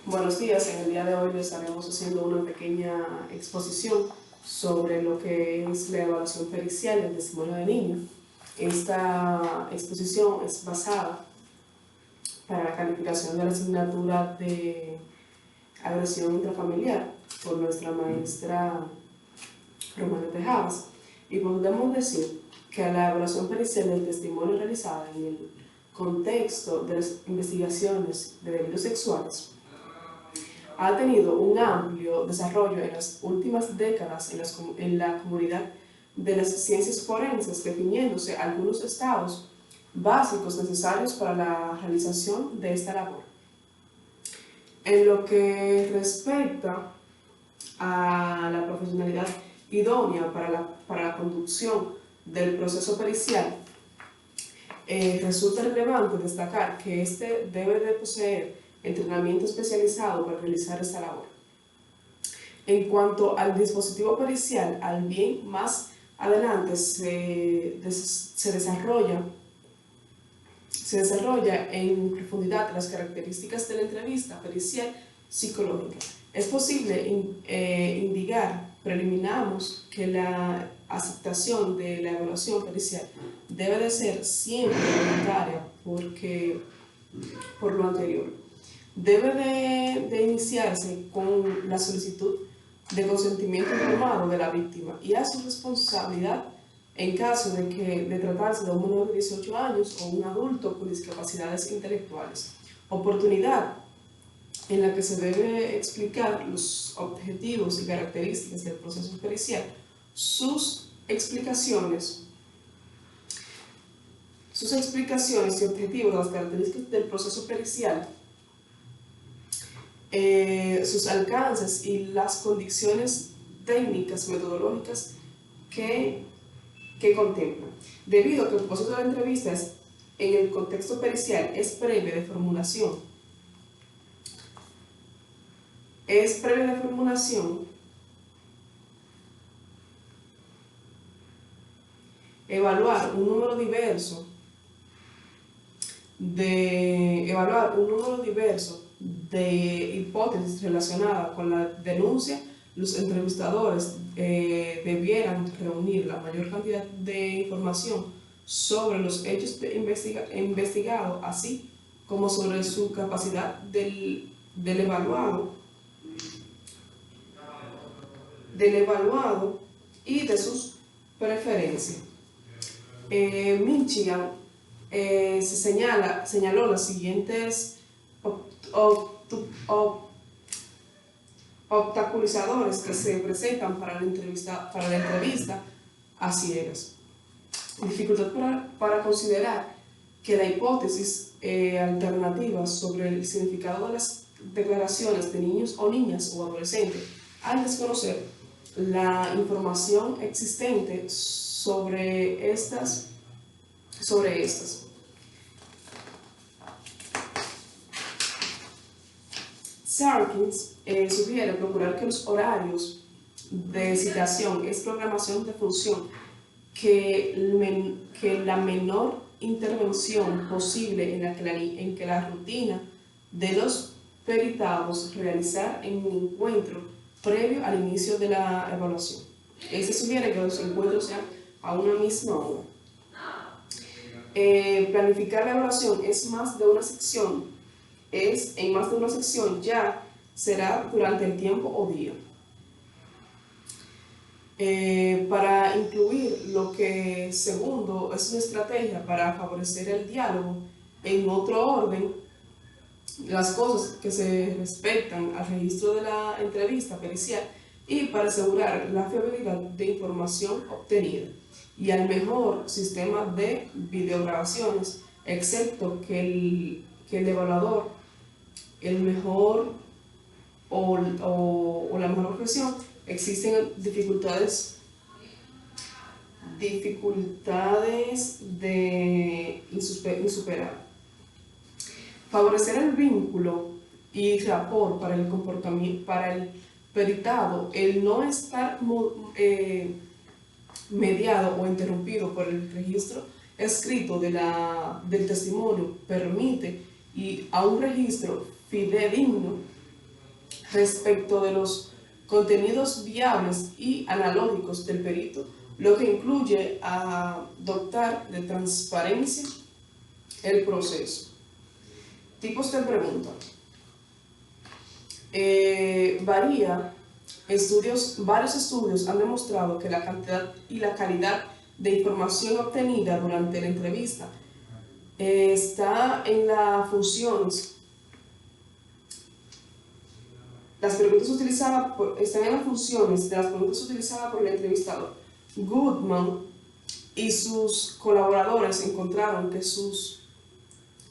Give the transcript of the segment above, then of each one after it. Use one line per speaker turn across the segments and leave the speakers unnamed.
Buenos días, en el día de hoy les estaremos haciendo una pequeña exposición sobre lo que es la evaluación pericial del testimonio de niño. Esta exposición es basada para la calificación de la asignatura de agresión intrafamiliar por nuestra maestra Romana Tejadas. Y podemos decir que la evaluación pericial del testimonio realizada en el contexto de las investigaciones de delitos sexuales ha tenido un amplio desarrollo en las últimas décadas en la comunidad de las ciencias forenses, definiéndose algunos estados básicos necesarios para la realización de esta labor. En lo que respecta a la profesionalidad idónea para la conducción del proceso pericial, resulta relevante destacar que este debe de poseer entrenamiento especializado para realizar esta labor. En cuanto al dispositivo pericial, al bien más adelante se desarrolla en profundidad las características de la entrevista pericial psicológica. Es posible indicar, preliminamos, que la aceptación de la evaluación pericial debe de ser siempre voluntaria por lo anterior. Debe de iniciarse con la solicitud de consentimiento informado de la víctima y a su responsabilidad en caso de tratarse de un menor de 18 años o un adulto con discapacidades intelectuales. Oportunidad en la que se debe explicar los objetivos y características del proceso pericial, sus explicaciones y objetivos de las características del proceso pericial, sus alcances y las condiciones técnicas, metodológicas que contemplan. Debido a que el proceso de la entrevista en el contexto pericial es previo de formulación, evaluar un número diverso de hipótesis relacionadas con la denuncia. Los entrevistadores debieran reunir la mayor cantidad de información sobre los hechos investigados, así como sobre su capacidad del evaluado y de sus preferencias. Michigan señaló los siguientes obstaculizadores que se presentan para la entrevista a ciegas. Dificultad para considerar que la hipótesis alternativa sobre el significado de las declaraciones de niños o niñas o adolescentes al desconocer la información existente sobre estas. Sarkins sugiere procurar que los horarios de citación es programación de función, que la menor intervención posible en que la rutina de los peritados realizar en un encuentro previo al inicio de la evaluación. Se sugiere que los encuentros sean a una misma hora. Planificar la evaluación en más de una sección ya será durante el tiempo o día. Para incluir lo que, segundo, es una estrategia para favorecer el diálogo en otro orden, las cosas que se respectan al registro de la entrevista pericial y para asegurar la fiabilidad de información obtenida y al mejor sistema de videograbaciones, excepto que el evaluador, el mejor o la mejor profesión, existen dificultades de insuperar. Favorecer el vínculo y rapport para el comportamiento, para el peritado, el no estar mediado o interrumpido por el registro escrito del testimonio permite a un registro fidedigno respecto de los contenidos viables y analógicos del perito, lo que incluye a dotar de transparencia el proceso. Tipos de pregunta. Varios estudios han demostrado que la cantidad y la calidad de información obtenida durante la entrevista está en las funciones. Las preguntas utilizadas están en las funciones de las preguntas utilizadas por el entrevistador. Goodman y sus colaboradores encontraron que sus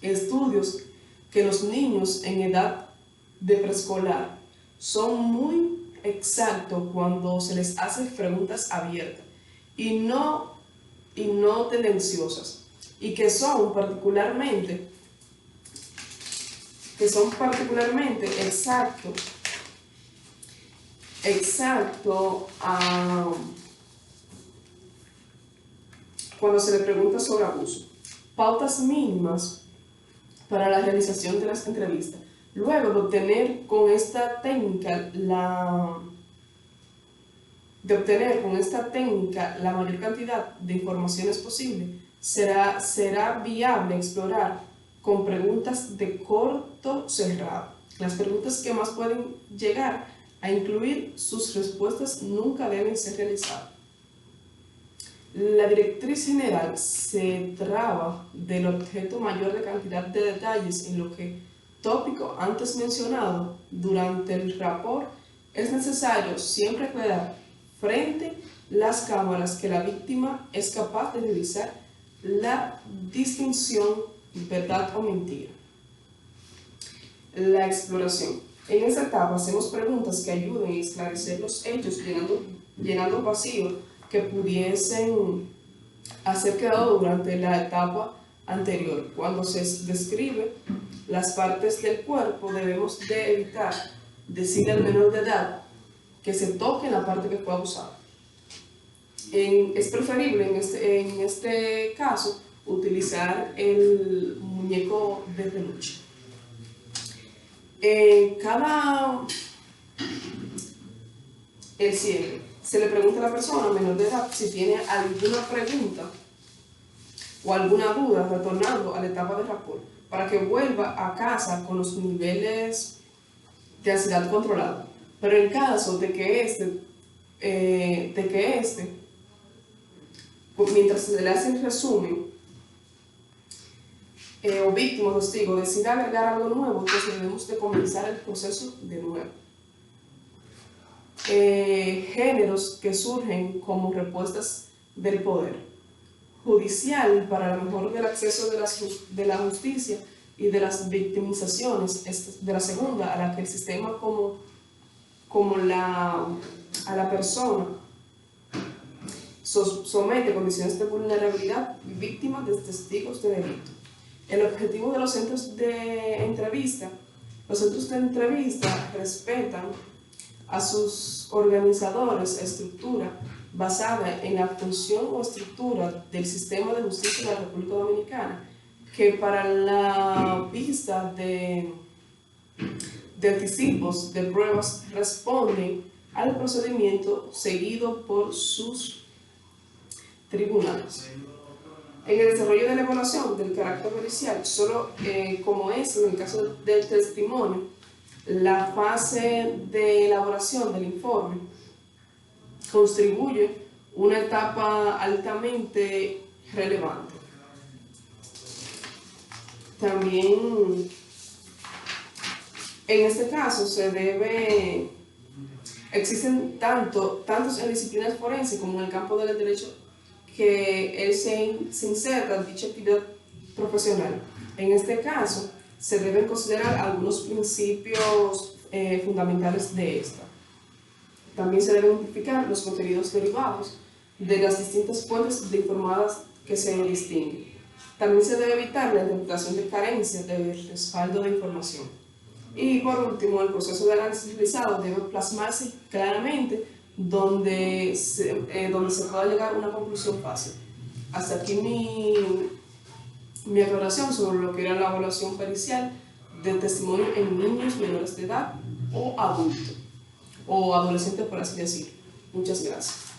estudios que los niños en edad de preescolar son muy exactos cuando se les hace preguntas abiertas y no tendenciosas, y que son particularmente exacto cuando se le pregunta sobre abuso. Pautas mínimas para la realización de las entrevistas. Luego de obtener con esta técnica la mayor cantidad de informaciones posible, será viable explorar con preguntas de corto cerrado. Las preguntas que más pueden llegar a incluir sus respuestas nunca deben ser realizadas. La directriz general se traba del objeto mayor de cantidad de detalles en lo que tópico antes mencionado durante el rapport. Es necesario siempre aclarar frente las cámaras que la víctima es capaz de realizar la distinción verdad o mentira. La exploración. En esta etapa hacemos preguntas que ayuden a esclarecer los hechos, llenando vacíos que pudiesen haber quedado durante la etapa anterior. Cuando se describe las partes del cuerpo, debemos de evitar decir al menor de edad que se toque la parte que fue abusada. Es preferible en este caso utilizar el muñeco de peluche. El cierre. Se le pregunta a la persona menor de edad si tiene alguna pregunta o alguna duda, retornando a la etapa de rapport, para que vuelva a casa con los niveles de ansiedad controlados. Pero en caso de que mientras se le hace el resumen, o víctima o testigo decida agregar algo nuevo, entonces debemos de comenzar el proceso de nuevo. Géneros que surgen como respuestas del poder judicial para la mejora del acceso de la justicia y de las victimizaciones, de la segunda, a la que el sistema a la persona somete a condiciones de vulnerabilidad y víctimas de testigos de delito. El objetivo de los centros de entrevista respetan a sus organizadores estructura basada en la función o estructura del sistema de justicia de la República Dominicana, que para la vista de anticipos de pruebas responden al procedimiento seguido por sus tribunales. En el desarrollo de la evaluación del carácter pericial, solo como es en el caso del testimonio, la fase de elaboración del informe contribuye una etapa altamente relevante. También en este caso existen tantos en disciplinas forenses como en el campo del derecho que él se inserta en dicha actividad profesional. En este caso, se deben considerar algunos principios fundamentales de esta. También se deben identificar los contenidos derivados de las distintas fuentes de informadas que se distinguen. También se debe evitar la interpretación de carencias de respaldo de información. Y por último, el proceso de análisis realizado debe plasmarse claramente donde se pueda llegar a una conclusión fácil. Hasta aquí mi aclaración sobre lo que era la evaluación pericial del testimonio en niños menores de edad o adulto, o adolescente por así decirlo. Muchas gracias.